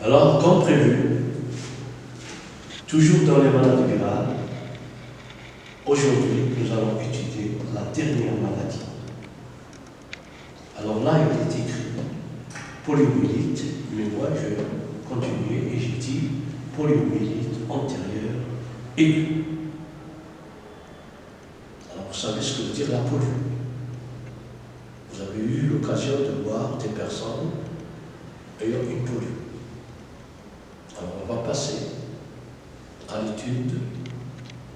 Alors, comme prévu, toujours dans les maladies virales, aujourd'hui, nous allons étudier la dernière maladie. Alors là, il est écrit poliomyélite, mais moi je vais continuer et j'ai dit poliomyélite antérieure aiguë. Alors vous savez ce que veut dire la polio. Vous avez eu l'occasion de voir des personnes ayant une polio. Alors on va passer à l'étude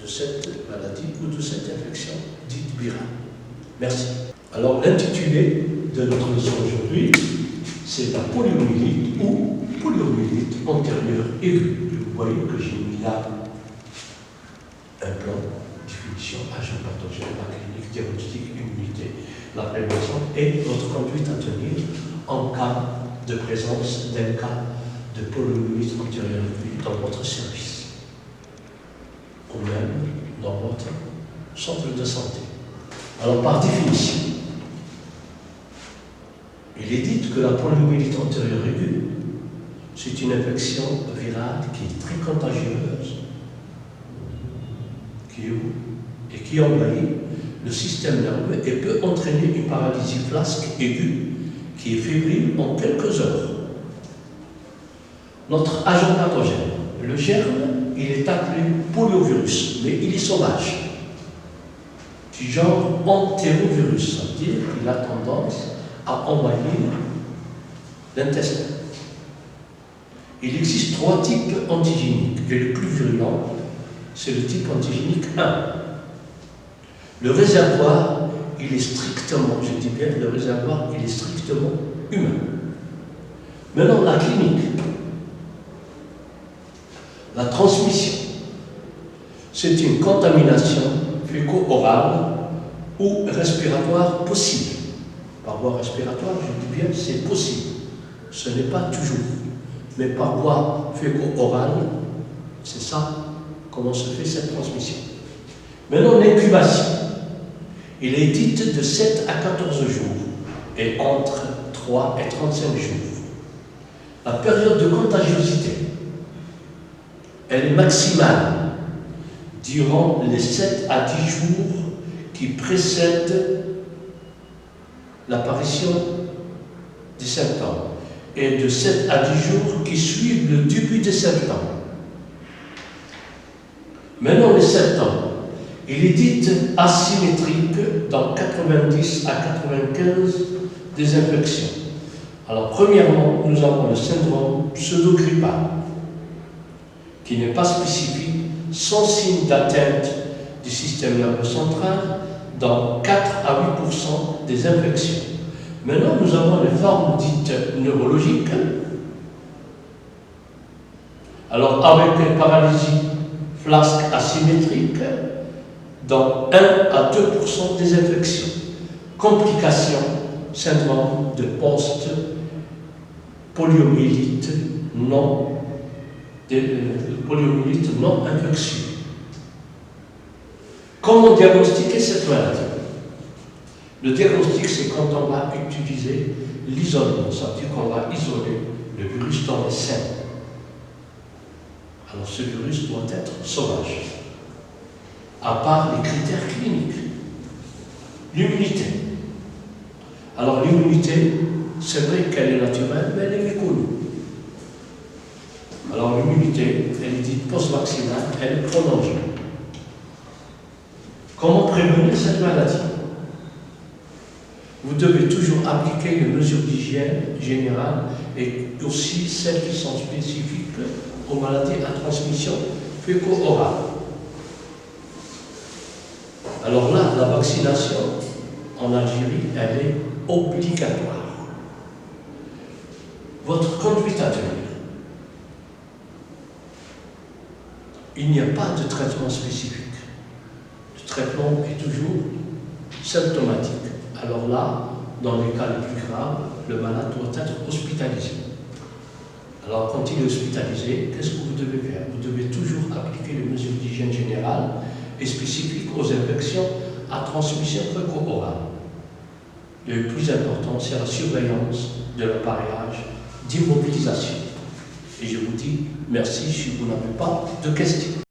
de cette maladie ou de cette infection dite virale. Merci. Alors l'intitulé de notre leçon aujourd'hui, c'est la poliomyélite ou poliomyélite antérieure aiguë. Vous voyez que j'ai mis là un plan, définition, agent pathogène, la clinique, diagnostic, immunité, la prévention et notre conduite à tenir en cas de présence d'un cas de poliomyélite antérieure aiguë dans votre service ou même dans votre centre de santé. Alors par définition, il est dit que la poliomyélite antérieure aiguë, c'est une infection virale qui est très contagieuse, qui envahit le système nerveux et peut entraîner une paralysie flasque aiguë qui est fébrile en quelques heures. Notre agent pathogène, le germe, il est appelé poliovirus, mais il est sauvage, du genre entérovirus, c'est-à-dire qu'il a tendance à envahir l'intestin. Il existe 3 types antigéniques, et le plus virulent, c'est le type antigénique 1. Le réservoir, il est strictement, je dis bien, le réservoir, il est strictement humain. Maintenant, la clinique, la transmission, c'est une contamination féco-orale ou respiratoire possible. Par voie respiratoire, je dis bien, c'est possible. Ce n'est pas toujours. Mais par voie féco-orale, c'est ça, comment se fait cette transmission. Maintenant, l'incubation, il est dit de 7 à 14 jours et entre 3 et 35 jours. La période de contagiosité, elle est maximale durant les 7 à 10 jours qui précèdent l'apparition des symptômes et de 7 à 10 jours qui suivent le début des symptômes. Maintenant, les symptômes, il est dit asymétrique dans 90 à 95 des infections. Alors, premièrement, nous avons le syndrome pseudo-grippal, qui n'est pas spécifique, sans signe d'atteinte du système nerveux central dans 4 à 8% des infections. Maintenant, nous avons les formes dites neurologiques. Alors, avec une paralysie flasque asymétrique, dans 1 à 2% des infections. Complications, syndrome de post-poliomyélite non infectieuse. Comment diagnostiquer cette maladie? Le diagnostic, c'est quand on va utiliser l'isolement, c'est-à-dire qu'on va isoler le virus dans les selles. Alors ce virus doit être sauvage, à part les critères cliniques. L'immunité. Alors l'immunité, c'est vrai qu'elle est naturelle, mais elle est méconnue. Alors l'immunité, elle est dite post-vaccinale, elle est prolongée. Comment prévenir cette maladie? Vous devez toujours appliquer les mesures d'hygiène générale et aussi celles qui sont spécifiques aux maladies à transmission féco-orale. Alors là, la vaccination en Algérie, elle est obligatoire. Votre conduite à tenir. Il n'y a pas de traitement spécifique. Le traitement est toujours symptomatique. Alors là, dans les cas les plus graves, le malade doit être hospitalisé. Alors quand il est hospitalisé, qu'est-ce que vous devez faire? Vous devez toujours appliquer les mesures d'hygiène générale et spécifiques aux infections à transmission féco-orale. Le plus important, c'est la surveillance de l'appareillage d'immobilisation Et je vous dis merci si vous n'avez pas de questions.